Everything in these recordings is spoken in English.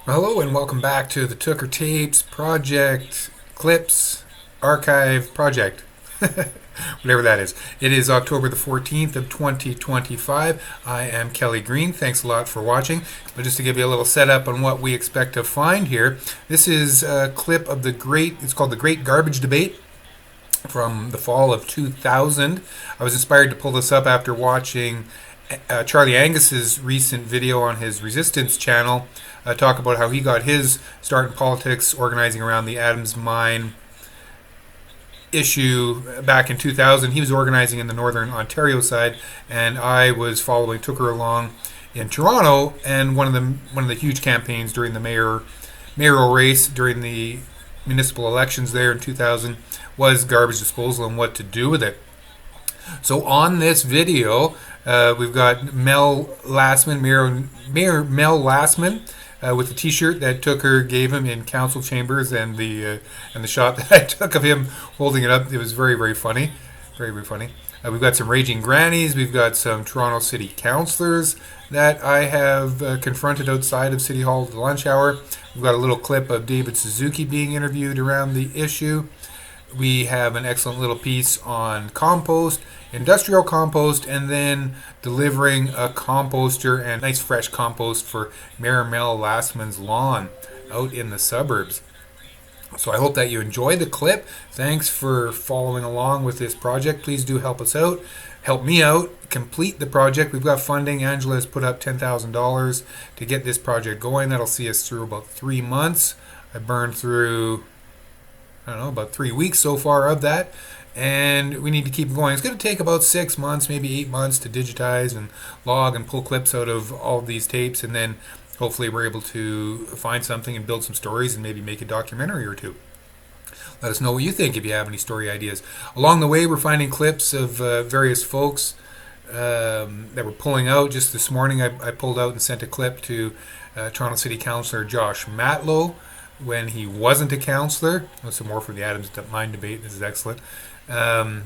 Hello and welcome back to the Tooker Tapes Project Clips Archive Project. Whatever that is. It is October the 14th of 2025. I am Kelly Green. Thanks a lot for watching. But just to give you a little setup on what we expect to find here, this is a clip of it's called the Great Garbage Debate from the fall of 2000. I was inspired to pull this up after watching Charlie Angus's recent video on his Resistance channel talk about how he got his start in politics organizing around the Adams Mine issue back in 2000. He was organizing in the Northern Ontario side, and I was took her along in Toronto. And one of the huge campaigns during the mayoral race during the municipal elections there in 2000 was garbage disposal and what to do with it. So on this video, we've got Mayor Mel Lastman with the T-shirt that Tooker gave him in council chambers, and the shot that I took of him holding it up. It was very, very funny, very, very funny. We've got some raging grannies. We've got some Toronto City councillors that I have confronted outside of City Hall at the lunch hour. We've got a little clip of David Suzuki being interviewed around the issue. We have an excellent little piece on compost, industrial compost, and then delivering a composter and nice fresh compost for Mayor Mel Lastman's lawn out in the suburbs. So I hope that you enjoy the clip. Thanks for following along with this project. Please do help us out. Help me out. Complete the project. We've got funding. Angela has put up $10,000 to get this project going. That'll see us through about 3 months. I burned through about 3 weeks so far of that, and we need to keep going. It's going to take about 6 months, maybe 8 months to digitize and log and pull clips out of all of these tapes, and then hopefully we're able to find something and build some stories and maybe make a documentary or two. Let us know what you think if you have any story ideas. Along the way, we're finding clips of various folks that we're pulling out. Just this morning, I pulled out and sent a clip to Toronto City Councillor Josh Matlow when he wasn't a councillor. Some more from the Adams Mine debate. This is excellent. And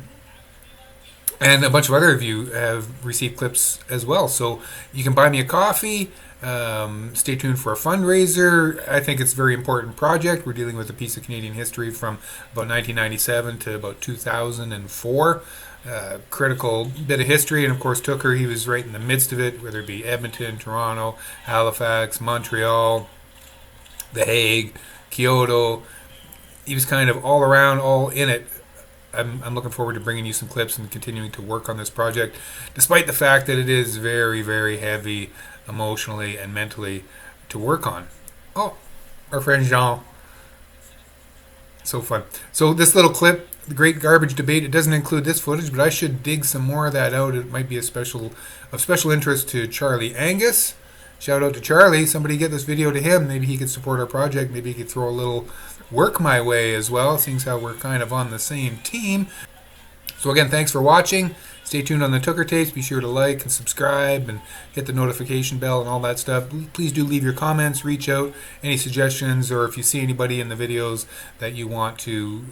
a bunch of other of you have received clips as well. So you can buy me a coffee. Stay tuned for a fundraiser. I think it's a very important project. We're dealing with a piece of Canadian history from about 1997 to about 2004. Critical bit of history, and of course Tooker, he was right in the midst of it, whether it be Edmonton, Toronto, Halifax, Montreal, The Hague, Kyoto. He was kind of all around, all in it. I'm looking forward to bringing you some clips and continuing to work on this project, despite the fact that it is very, very heavy emotionally and mentally to work on. Oh, our friend Jean. So fun. So this little clip, the Great Garbage Debate, it doesn't include this footage, but I should dig some more of that out. It might be of special interest to Charlie Angus. Shout out to Charlie. Somebody get this video to him. Maybe he could support our project. Maybe he could throw a little work my way as well, seeing how we're kind of on the same team. So again, thanks for watching. Stay tuned on the Tooker Tapes. Be sure to like and subscribe and hit the notification bell and all that stuff. Please do leave your comments, reach out, any suggestions, or if you see anybody in the videos that you want to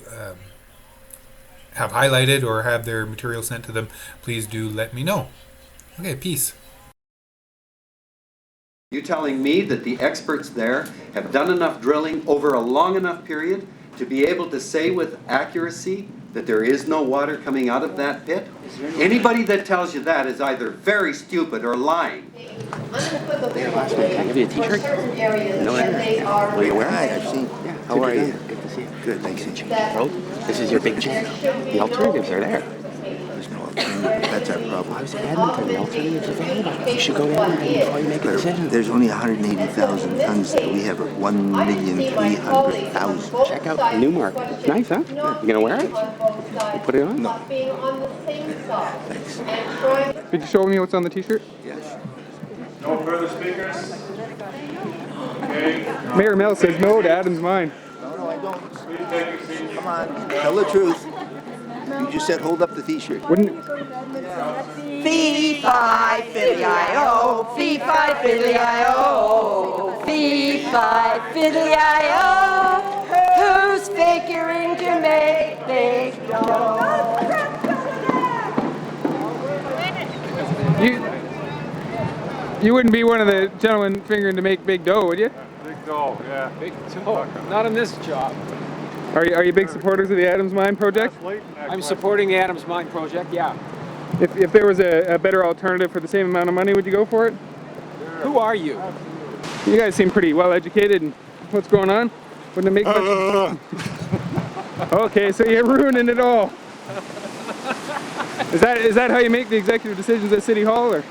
have highlighted or have their material sent to them, please do let me know. Okay, peace. You're telling me that the experts there have done enough drilling over a long enough period to be able to say with accuracy that there is no water coming out of that pit? Anybody that tells you that is either very stupid or lying. Can I give you a t-shirt? No, will you wear it? I've seen. Yeah. How are you? Good to see you. Good, thanks. This is your big chance. The alternatives are there. There's no alternative. That's our problem. I was in Edmonton. The alternatives are available. You should go down there before you make a decision. There's only 180,000 tons there. We have 1,300,000. Check out Newmarket. It's nice, huh? Yeah. You gonna wear it? You put it on? No. Thanks. Could you show me what's on the t-shirt? Yes. No further speakers? Okay. Mayor Mel says no to Adams Mine. No, I don't. Please take your seats. Come on. Tell the truth. You just said hold up the t-shirt. Wouldn't Fee fi fiddly-I-O, fee fi fiddly-I-O, fee fi fiddly-I-O, who's figuring to make big dough? you wouldn't be one of the gentlemen figuring to make big dough, would you? dough, yeah. Big dough. Not in this job. Are you big supporters of the Adams Mine project? I'm supporting the Adams Mine project, yeah. If there was a better alternative for the same amount of money, would you go for it? Who are you? You guys seem pretty well educated and what's going on? Wouldn't it make much? Okay, so you're ruining it all. Is that how you make the executive decisions at City Hall, or?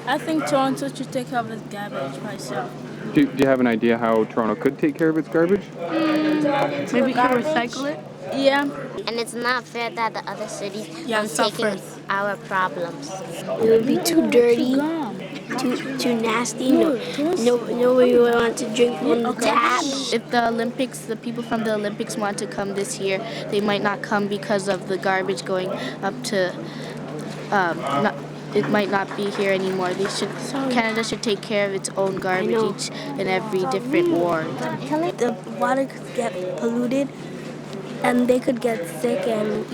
I think Toronto should take care of its garbage myself. Do you have an idea how Toronto could take care of its garbage? Maybe we can recycle it? Yeah. And it's not fair that the other cities Yeah, taking our problems. It would be too dirty, too nasty. Nobody would want to drink from the tap. If the Olympics, the people from the Olympics want to come this year, they might not come because of the garbage going up to, it might not be here anymore. Canada should take care of its own garbage each and every different ward. The water could get polluted, and they could get sick, and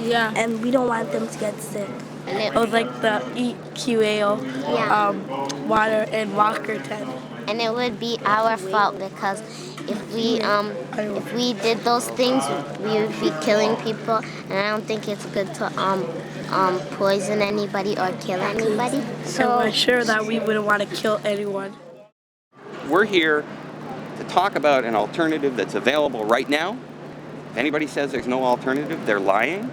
we don't want them to get sick. Or like the EQA water in Walkerton. And it would be our fault because if we did those things, we would be killing people, and I don't think it's good to poison anybody or kill anybody. So we're sure that we wouldn't want to kill anyone. We're here to talk about an alternative that's available right now. If anybody says there's no alternative, they're lying.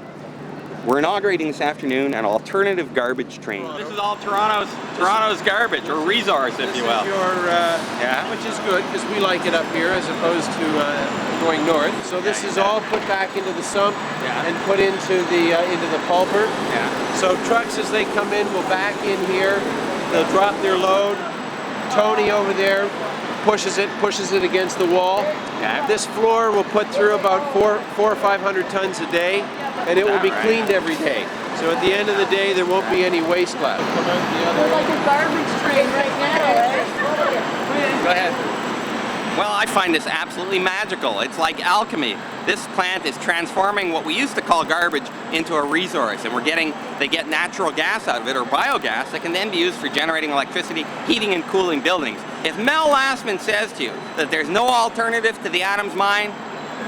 We're inaugurating this afternoon an alternative garbage train. This is all Toronto's garbage, or resource, if you will. Which is good because we like it up here as opposed to going north. So this is all put back into the sump and put into the pulper. Yeah. So trucks, as they come in, will back in here. They'll drop their load. Tony over there pushes it against the wall. Yeah. This floor will put through about 400 or 500 tons a day, and it will be cleaned every day. So at the end of the day, there won't be any waste left. We're like a garbage train right now. Go ahead. Well, I find this absolutely magical. It's like alchemy. This plant is transforming what we used to call garbage into a resource, and they get natural gas out of it, or biogas, that can then be used for generating electricity, heating and cooling buildings. If Mel Lastman says to you that there's no alternative to the Adams Mine,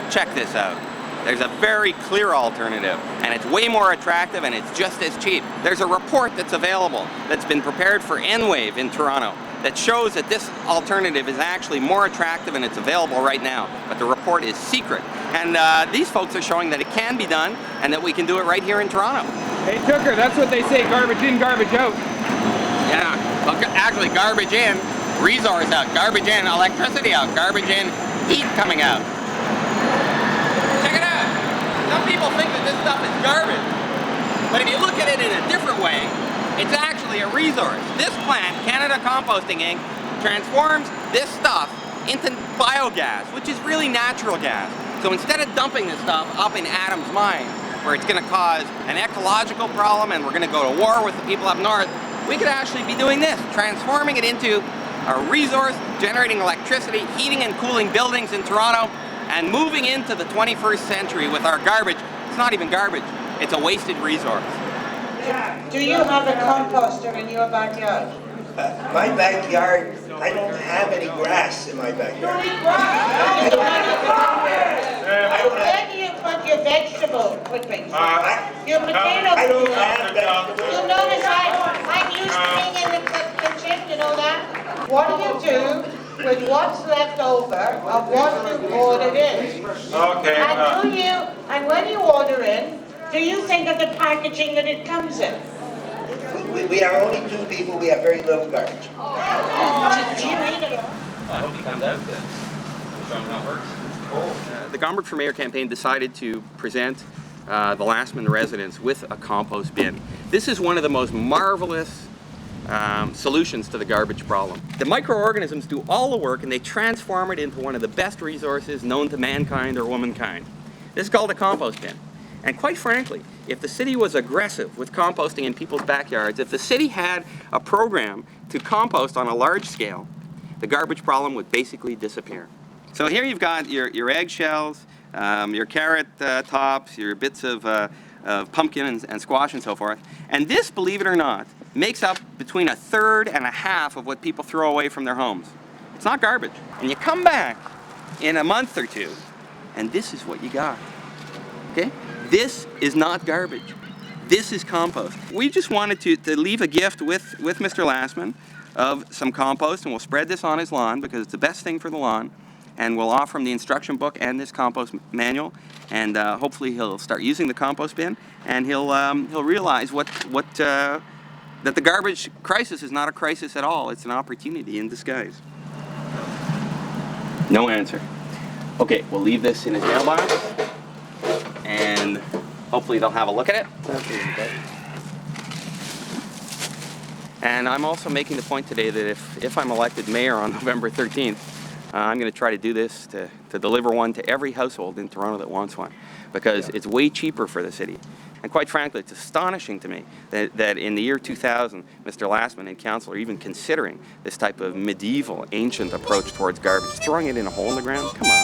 check this out. There's a very clear alternative, and it's way more attractive, and it's just as cheap. There's a report that's available that's been prepared for N-Wave in Toronto that shows that this alternative is actually more attractive, and it's available right now. But the report is secret. And these folks are showing that it can be done, and that we can do it right here in Toronto. Hey, Tucker, that's what they say, garbage in, garbage out. Yeah, well, actually garbage in, resource out, garbage in, electricity out, garbage in, heat coming out. Check it out. Some people think that this stuff is garbage, but if you look at it in a different way, it's actually a resource. This plant, Canada Composting Inc., transforms this stuff into biogas, which is really natural gas. So instead of dumping this stuff up in Adams Mine, where it's going to cause an ecological problem and we're going to go to war with the people up north, we could actually be doing this, transforming it into a resource, generating electricity, heating and cooling buildings in Toronto, and moving into the 21st century with our garbage. It's not even garbage, it's a wasted resource. Do you have a composter in your backyard? My backyard, I don't have any grass in my backyard. Where do you put your vegetable clippings? Your potatoes? I don't have vegetables. You notice I'm used to being in the kitchen, you know that? What do you do with what's left over of what you ordered in? Okay. And when you order in, do you think of the packaging that it comes in? We are only two people, we have very little garbage. Do you eat it all? I hope he comes out good. Show him how it works. The Gomberg for Mayor campaign decided to present the Lastman residents with a compost bin. This is one of the most marvelous solutions to the garbage problem. The microorganisms do all the work, and they transform it into one of the best resources known to mankind or womankind. This is called a compost bin. And quite frankly, if the city was aggressive with composting in people's backyards, if the city had a program to compost on a large scale, the garbage problem would basically disappear. So here you've got your eggshells, your carrot tops, your bits of pumpkin and squash and so forth. And this, believe it or not, makes up between 1/3 and 1/2 of what people throw away from their homes. It's not garbage. And you come back in a month or two, and this is what you got. Okay? This is not garbage. This is compost. We just wanted to leave a gift with Mr. Lastman of some compost, and we'll spread this on his lawn because it's the best thing for the lawn. And we'll offer him the instruction book and this compost manual, and hopefully he'll start using the compost bin, and he'll realize that the garbage crisis is not a crisis at all. It's an opportunity in disguise. No answer. Okay, we'll leave this in his mailbox, and hopefully they'll have a look at it. And I'm also making the point today that if I'm elected mayor on November 13th, I'm going to try to do this to deliver one to every household in Toronto that wants one, because it's way cheaper for the city. And quite frankly, it's astonishing to me that in the year 2000, Mr. Lastman and council are even considering this type of medieval, ancient approach towards garbage, throwing it in a hole in the ground. Come on.